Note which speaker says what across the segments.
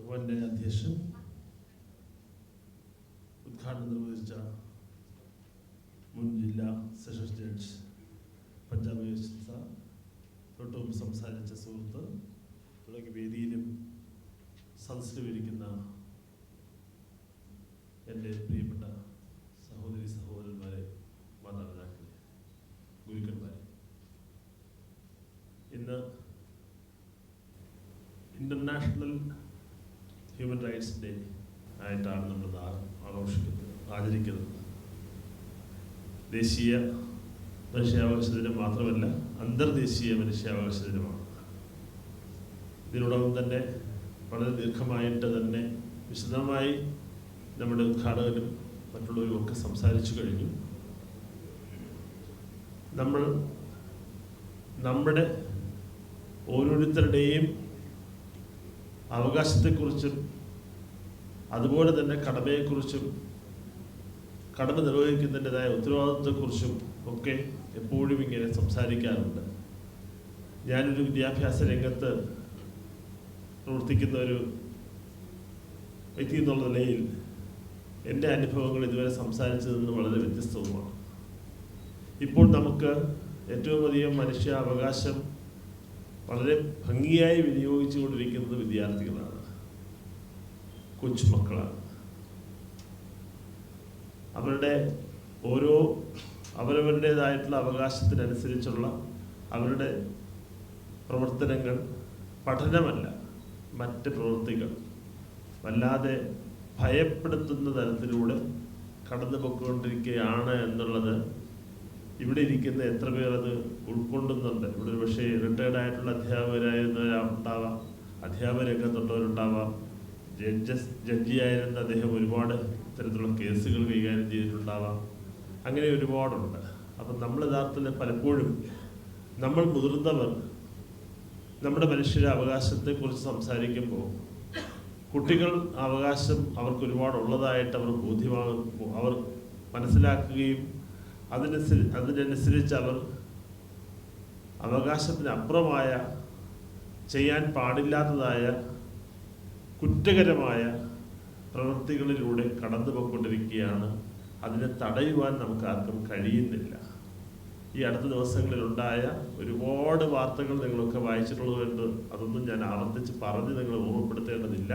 Speaker 1: ഭവന്റെ അധ്യക്ഷൻ ഉദ്ഘാടനം നിർവഹിച്ച മുൻ ജില്ലാ സെഷൻസ് ജഡ്ജ് പഞ്ചാബ് സാർ, തൊട്ടും സംസാരിച്ച സുഹൃത്ത് തുടങ്ങിയ വേദിയിലും സദസ്സിലുമിരിക്കുന്ന എൻ്റെ പ്രിയപ്പെട്ട സഹോദരി സഹോദരന്മാരെ, മാതാപിതാക്കളെ, ഗുരുക്കന്മാരെ, ഇന്ന് ഇൻ്റർനാഷണൽ ഹ്യൂമൻ റൈറ്റ്സ് ഡേ ആയിട്ടാണ് നമ്മൾ ആചരിക്കുന്നത്. ദേശീയ മനുഷ്യാവകാശ ദിനം മാത്രമല്ല, അന്തർദേശീയ മനുഷ്യാവകാശ ദിനമാണ്. ഇതിനോടൊപ്പം തന്നെ വളരെ ദീർഘമായിട്ട് തന്നെ വിശദമായി നമ്മുടെ ഉദ്ഘാടകരും മറ്റുള്ളവരും ഒക്കെ സംസാരിച്ചു കഴിഞ്ഞു. നമ്മുടെ ഓരോരുത്തരുടെയും അവകാശത്തെക്കുറിച്ചും അതുപോലെ തന്നെ കടമയെക്കുറിച്ചും കടമ നിർവഹിക്കുന്നതിൻ്റെതായ ഉത്തരവാദിത്വത്തെക്കുറിച്ചും ഒക്കെ എപ്പോഴും ഇങ്ങനെ സംസാരിക്കാറുണ്ട്. ഞാനൊരു വിദ്യാഭ്യാസ രംഗത്ത് പ്രവർത്തിക്കുന്ന ഒരു വ്യക്തി എന്നുള്ള നിലയിൽ എൻ്റെ അനുഭവങ്ങൾ ഇതുവരെ സംസാരിച്ചതിൽ നിന്ന് വളരെ വ്യത്യസ്തവുമാണ്. ഇപ്പോൾ നമുക്ക് ഏറ്റവും അധികം മനുഷ്യാവകാശം വളരെ ഭംഗിയായി വിനിയോഗിച്ചുകൊണ്ടിരിക്കുന്നത് വിദ്യാർത്ഥികളാണ്, കൊച്ചുമക്കളാണ്. അവരുടെ ഓരോ അവരവരുടേതായിട്ടുള്ള അവകാശത്തിനനുസരിച്ചുള്ള അവരുടെ പ്രവർത്തനങ്ങൾ, പഠനമല്ല മറ്റ് പ്രവൃത്തികൾ വല്ലാതെ ഭയപ്പെടുത്തുന്ന തരത്തിലൂടെ കടന്നു പോയിക്കൊണ്ടിരിക്കുകയാണ് എന്നുള്ളത് ഇവിടെ ഇരിക്കുന്ന എത്ര പേർ അത് ഉൾക്കൊള്ളുന്നുണ്ട്. ഇവിടെ ഒരു പക്ഷേ റിട്ടയർഡായിട്ടുള്ള അധ്യാപകരായിരുന്നവരുണ്ടാവാം, അധ്യാപക രംഗത്തുള്ളവരുണ്ടാവാം, ജഡ്ജിയായിരുന്ന അദ്ദേഹം ഒരുപാട് ഇത്തരത്തിലുള്ള കേസുകൾ കൈകാര്യം ചെയ്തിട്ടുണ്ടാവാം. അങ്ങനെ ഒരുപാടുണ്ട്. അപ്പം നമ്മൾ യഥാർത്ഥത്തിൽ പലപ്പോഴും നമ്മൾ മുതിർന്നവർ നമ്മുടെ മനുഷ്യരുടെ അവകാശത്തെക്കുറിച്ച് സംസാരിക്കുമ്പോൾ കുട്ടികൾ അവകാശം അവർക്ക് ഒരുപാടുള്ളതായിട്ട് അവർ അവർ മനസ്സിലാക്കുകയും അതിനനുസരിച്ച് അവർ അവകാശത്തിനപ്പുറമായ ചെയ്യാൻ പാടില്ലാത്തതായ കുറ്റകരമായ പ്രവൃത്തികളിലൂടെ കടന്നു പോയിക്കൊണ്ടിരിക്കുകയാണ്. അതിനെ തടയുവാൻ നമുക്ക് ആർക്കും കഴിയുന്നില്ല. ഈ അടുത്ത ദിവസങ്ങളിലുണ്ടായ ഒരുപാട് വാർത്തകൾ നിങ്ങളൊക്കെ വായിച്ചിട്ടുള്ളതുകൊണ്ട് അതൊന്നും ഞാൻ ആവർത്തിച്ച് പറഞ്ഞ് നിങ്ങൾ ഓർമ്മപ്പെടുത്തേണ്ടതില്ല.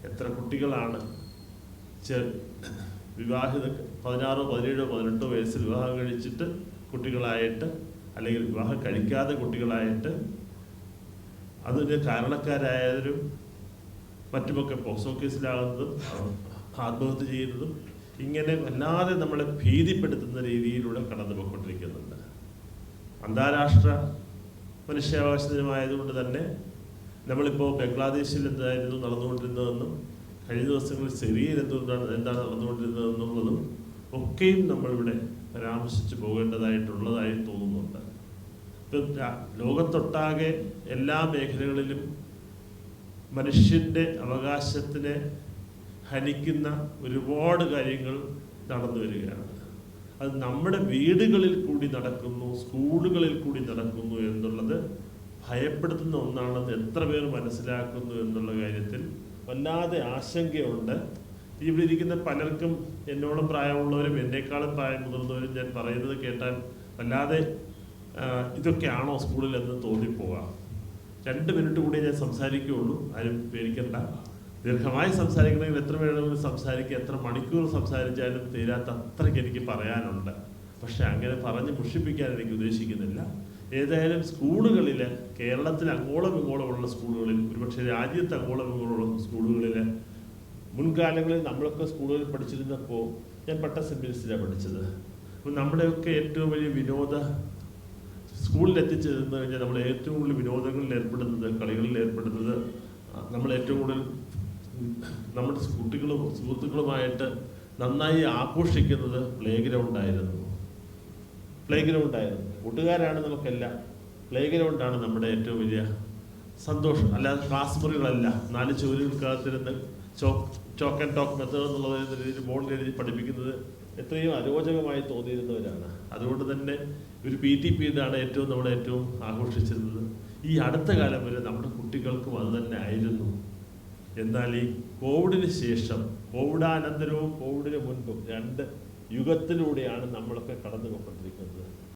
Speaker 1: എത്ര കുട്ടികളാണ് വിവാഹിത 16, 17, 18 വയസ്സിൽ വിവാഹം കഴിച്ചിട്ട് കുട്ടികളായിട്ട്, അല്ലെങ്കിൽ വിവാഹം കഴിക്കാതെ കുട്ടികളായിട്ട്, അതിന് കാരണക്കാരായവരും മറ്റുമൊക്കെ പോക്സോ കേസിലാകുന്നതും ആത്മഹത്യ ചെയ്യുന്നതും ഇങ്ങനെ വല്ലാതെ നമ്മളെ ഭീതിപ്പെടുത്തുന്ന രീതിയിലൂടെ കടന്നു പോയിക്കൊണ്ടിരിക്കുന്നുണ്ട്. അന്താരാഷ്ട്ര മനുഷ്യാവകാശ ദിനമായതുകൊണ്ട് തന്നെ നമ്മളിപ്പോൾ ബംഗ്ലാദേശിൽ എന്തായിരുന്നു നടന്നുകൊണ്ടിരുന്നതെന്നും കഴിഞ്ഞ ദിവസങ്ങളിൽ സിറിയയിൽ എന്താണ് നടന്നുകൊണ്ടിരുന്നതെന്നുള്ളതും ഒക്കെയും നമ്മളിവിടെ പരാമർശിച്ച് പോകേണ്ടതായിട്ടുള്ളതായി തോന്നുന്നുണ്ട്. ഇപ്പം ലോകത്തൊട്ടാകെ എല്ലാ മേഖലകളിലും മനുഷ്യൻ്റെ അവകാശത്തിനെ ഹനിക്കുന്ന ഒരുപാട് കാര്യങ്ങൾ നടന്നു വരികയാണ്. അത് നമ്മുടെ വീടുകളിൽ കൂടി നടക്കുന്നു, സ്കൂളുകളിൽ കൂടി നടക്കുന്നു എന്നുള്ളത് ഭയപ്പെടുത്തുന്ന ഒന്നാണെന്ന് എത്ര പേർ മനസ്സിലാക്കുന്നു എന്നുള്ള കാര്യത്തിൽ വല്ലാതെ ആശങ്കയുണ്ട്. ഇവിടെ ഇരിക്കുന്ന പലർക്കും എന്നോളം പ്രായമുള്ളവരും എന്നേക്കാളും പ്രായം മുതിർന്നവരും ഞാൻ പറയുന്നത് കേട്ടാൽ വല്ലാതെ ഇതൊക്കെയാണോ സ്കൂളിലെന്ന് തോന്നിപ്പോകാം. 2 മിനിറ്റ് കൂടി ഞാൻ സംസാരിക്കുകയുള്ളൂ, ആരും പേടിക്കണ്ട. ദീർഘമായി സംസാരിക്കണമെങ്കിൽ എത്ര വേണമെങ്കിലും സംസാരിക്കുക, എത്ര മണിക്കൂർ സംസാരിച്ചാലും തീരാത്ത അത്രയ്ക്ക് എനിക്ക് പറയാനുണ്ട്. പക്ഷെ അങ്ങനെ പറഞ്ഞ് മുഷിപ്പിക്കാൻ എനിക്ക് ഉദ്ദേശിക്കുന്നില്ല. ഏതായാലും സ്കൂളുകളിൽ, കേരളത്തിൽ അങ്ങോളം ഇങ്ങോളമുള്ള സ്കൂളുകളിൽ, ഒരുപക്ഷെ രാജ്യത്ത് അങ്ങോളം ഇങ്ങോളമുള്ള സ്കൂളുകളിൽ, മുൻകാലങ്ങളിൽ നമ്മളൊക്കെ സ്കൂളുകളിൽ പഠിച്ചിരുന്നപ്പോൾ ഞാൻ സെന്റ് മേരീസിലാണ് പഠിച്ചത്. അപ്പം നമ്മുടെയൊക്കെ ഏറ്റവും വലിയ സ്കൂളിൽ എത്തിച്ചേർന്ന് കഴിഞ്ഞാൽ നമ്മൾ ഏറ്റവും കൂടുതൽ വിനോദങ്ങളിൽ ഏർപ്പെടുന്നത്, കളികളിൽ ഏർപ്പെടുന്നത്, നമ്മൾ ഏറ്റവും കൂടുതൽ നമ്മുടെ കുട്ടികളും സുഹൃത്തുക്കളുമായിട്ട് നന്നായി ആഘോഷിക്കുന്നത് പ്ലേ ഗ്രൗണ്ടായിരുന്നു. കൂട്ടുകാരാണ് നമുക്കെല്ലാം. പ്ലേ ഗ്രൗണ്ടാണ് നമ്മുടെ ഏറ്റവും വലിയ സന്തോഷം. അല്ലാതെ ക്ലാസ് മുറികളല്ല, 4 ചുവരുകൾക്കകത്തിരുന്ന് ചോക്ക് ആൻഡ് ടോക്ക് മെത്തേഡ് എന്നുള്ള രീതിയിൽ ബോർഡിൽ എഴുതി പഠിപ്പിക്കുന്നത് എത്രയും അരോചകമായി തോന്നിയിരുന്നവരാണ്. അതുകൊണ്ട് തന്നെ ഒരു PT പീരീഡാണ് ഏറ്റവും ആഘോഷിച്ചിരുന്നത്. ഈ അടുത്ത കാലം വരെ നമ്മുടെ കുട്ടികൾക്കും അത് തന്നെ ആയിരുന്നു. എന്നാൽ ഈ കോവിഡിന് ശേഷം, കോവിഡാനന്തരവും കോവിഡിന് മുൻപും 2 യുഗത്തിലൂടെയാണ് നമ്മളൊക്കെ കടന്നു പോയിക്കൊണ്ടിരിക്കുന്നത്.